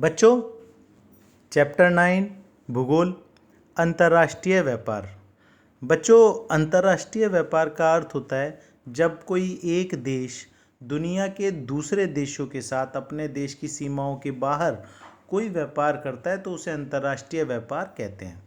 बच्चों, चैप्टर 9 भूगोल, अंतर्राष्ट्रीय व्यापार। बच्चों, अंतर्राष्ट्रीय व्यापार का अर्थ होता है जब कोई एक देश दुनिया के दूसरे देशों के साथ अपने देश की सीमाओं के बाहर कोई व्यापार करता है तो उसे अंतर्राष्ट्रीय व्यापार कहते हैं।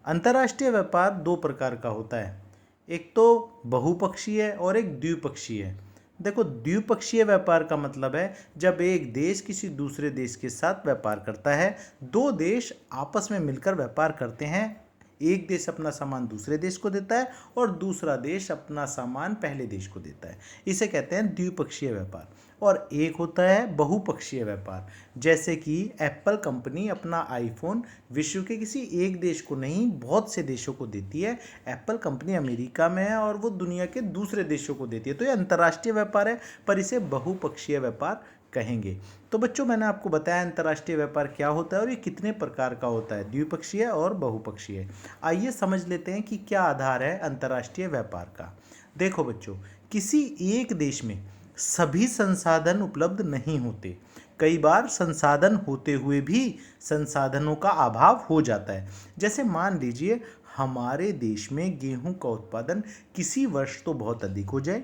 अंतर्राष्ट्रीय व्यापार दो प्रकार का होता है, एक तो बहुपक्षीय और एक द्विपक्षीय। देखो, द्विपक्षीय व्यापार का मतलब है जब एक देश किसी दूसरे देश के साथ व्यापार करता है, दो देश आपस में मिलकर व्यापार करते हैं। एक देश अपना सामान दूसरे देश को देता है और दूसरा देश अपना सामान पहले देश को देता है, इसे कहते हैं द्विपक्षीय व्यापार। और एक होता है बहुपक्षीय व्यापार, जैसे कि एप्पल कंपनी अपना आईफोन विश्व के किसी एक देश को नहीं बहुत से देशों को देती है। एप्पल कंपनी अमेरिका में है और वो दुनिया के दूसरे देशों को देती है, तो ये अंतर्राष्ट्रीय व्यापार है, पर इसे बहुपक्षीय व्यापार कहेंगे। तो बच्चों, मैंने आपको बताया अंतर्राष्ट्रीय व्यापार क्या होता है और ये कितने प्रकार का होता है, द्विपक्षीय और बहुपक्षीय। आइए समझ लेते हैं कि क्या आधार है अंतर्राष्ट्रीय व्यापार का। देखो बच्चों, किसी एक देश में सभी संसाधन उपलब्ध नहीं होते। कई बार संसाधन होते हुए भी संसाधनों का अभाव हो जाता है। जैसे मान लीजिए हमारे देश में गेहूं का उत्पादन किसी वर्ष तो बहुत अधिक हो जाए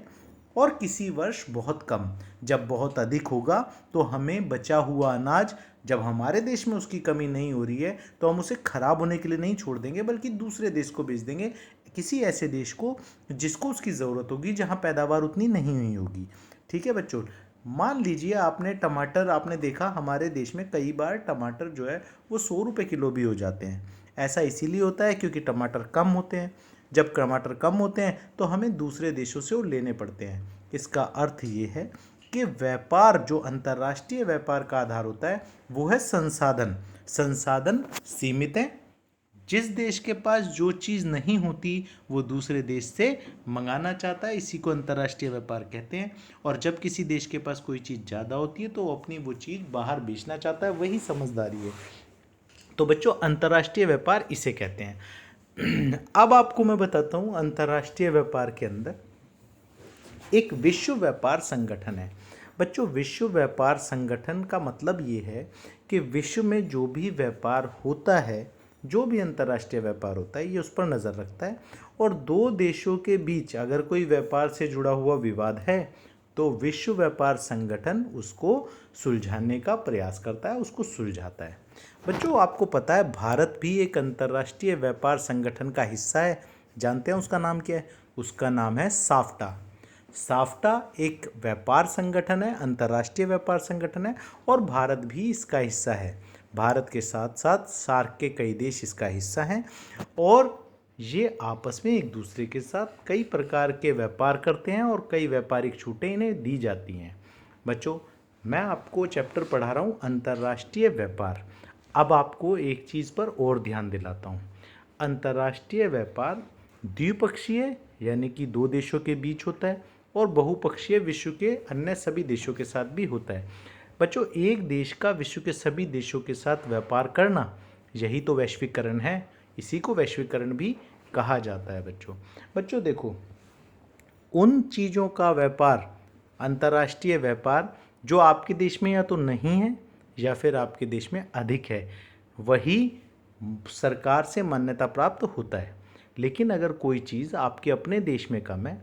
और किसी वर्ष बहुत कम। जब बहुत अधिक होगा तो हमें बचा हुआ अनाज, जब हमारे देश में उसकी कमी नहीं हो रही है तो हम उसे खराब होने के लिए नहीं छोड़ देंगे, बल्कि दूसरे देश को बेच देंगे, किसी ऐसे देश को जिसको उसकी ज़रूरत होगी, जहाँ पैदावार उतनी नहीं हुई होगी। ठीक है बच्चों, मान लीजिए आपने टमाटर, आपने देखा हमारे देश में कई बार टमाटर जो है वो 100 रुपये किलो भी हो जाते हैं। ऐसा इसीलिए होता है क्योंकि टमाटर कम होते हैं। जब टमाटर कम होते हैं तो हमें दूसरे देशों से वो लेने पड़ते हैं। इसका अर्थ ये है कि व्यापार, जो अंतर्राष्ट्रीय व्यापार का आधार होता है वो है संसाधन। संसाधन सीमित हैं, जिस देश के पास जो चीज़ नहीं होती वो दूसरे देश से मंगाना चाहता है, इसी को अंतर्राष्ट्रीय व्यापार कहते हैं। और जब किसी देश के पास कोई चीज़ ज़्यादा होती है तो वो अपनी वो चीज़ बाहर बेचना चाहता है, वही समझदारी है। तो बच्चों, अंतर्राष्ट्रीय व्यापार इसे कहते हैं। अब आपको मैं बताता हूँ, अंतर्राष्ट्रीय व्यापार के अंदर एक विश्व व्यापार संगठन है। बच्चों, विश्व व्यापार संगठन का मतलब ये है कि विश्व में जो भी व्यापार होता है, जो भी अंतर्राष्ट्रीय व्यापार होता है, ये उस पर नज़र रखता है। और दो देशों के बीच अगर कोई व्यापार से जुड़ा हुआ विवाद है तो विश्व व्यापार संगठन उसको सुलझाने का प्रयास करता है, उसको सुलझाता है। बच्चों, आपको पता है भारत भी एक अंतर्राष्ट्रीय व्यापार संगठन का हिस्सा है। जानते हैं उसका नाम क्या है? उसका नाम है साफ्टा। साफ्टा एक व्यापार संगठन है, अंतर्राष्ट्रीय व्यापार संगठन है, और भारत भी इसका हिस्सा है। भारत के साथ साथ सार्क के कई देश इसका हिस्सा हैं और ये आपस में एक दूसरे के साथ कई प्रकार के व्यापार करते हैं और कई व्यापारिक छूटें इन्हें दी जाती हैं। बच्चों, मैं आपको चैप्टर पढ़ा रहा हूँ अंतर्राष्ट्रीय व्यापार। अब आपको एक चीज़ पर और ध्यान दिलाता हूँ। अंतर्राष्ट्रीय व्यापार द्विपक्षीय यानी कि दो देशों के बीच होता है और बहुपक्षीय विश्व के अन्य सभी देशों के साथ भी होता है। बच्चों, एक देश का विश्व के सभी देशों के साथ व्यापार करना, यही तो वैश्वीकरण है। इसी को वैश्वीकरण भी कहा जाता है। बच्चों देखो, उन चीज़ों का व्यापार, अंतर्राष्ट्रीय व्यापार, जो आपके देश में या तो नहीं है या फिर आपके देश में अधिक है, वही सरकार से मान्यता प्राप्त होता है। लेकिन अगर कोई चीज़ आपके अपने देश में कम है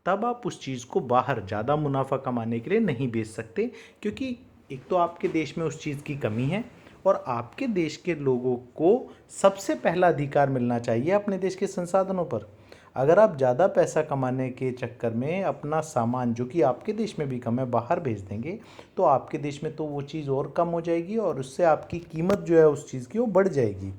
तब आप उस चीज़ को बाहर ज़्यादा मुनाफा कमाने के लिए नहीं बेच सकते, क्योंकि एक तो आपके देश में उस चीज़ की कमी है और आपके देश के लोगों को सबसे पहला अधिकार मिलना चाहिए अपने देश के संसाधनों पर। अगर आप ज़्यादा पैसा कमाने के चक्कर में अपना सामान, जो कि आपके देश में भी कम है, बाहर भेज देंगे तो आपके देश में तो वो चीज़ और कम हो जाएगी और उससे आपकी कीमत जो है उस चीज़ की वो बढ़ जाएगी।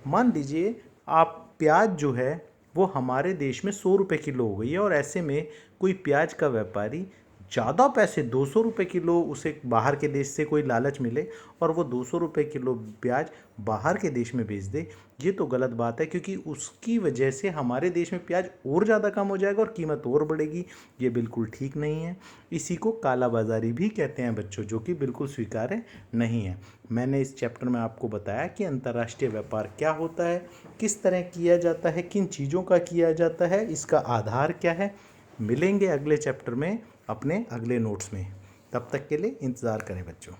मान लीजिए आप प्याज जो है वो हमारे देश में 100 रुपये किलो हो गई है और ऐसे में कोई प्याज का व्यापारी ज़्यादा पैसे 200 रुपये किलो, उसे बाहर के देश से कोई लालच मिले और वो 200 रुपये किलो प्याज बाहर के देश में बेच दे, ये तो गलत बात है, क्योंकि उसकी वजह से हमारे देश में प्याज और ज़्यादा कम हो जाएगा और कीमत और बढ़ेगी। ये बिल्कुल ठीक नहीं है। इसी को कालाबाजारी भी कहते हैं बच्चों, जो कि बिल्कुल स्वीकार्य नहीं है। मैंने इस चैप्टर में आपको बताया कि अंतर्राष्ट्रीय व्यापार क्या होता है, किस तरह किया जाता है, किन चीज़ों का किया जाता है, इसका आधार क्या है। मिलेंगे अगले चैप्टर में अपने अगले नोट्स में। तब तक के लिए इंतज़ार करें बच्चों।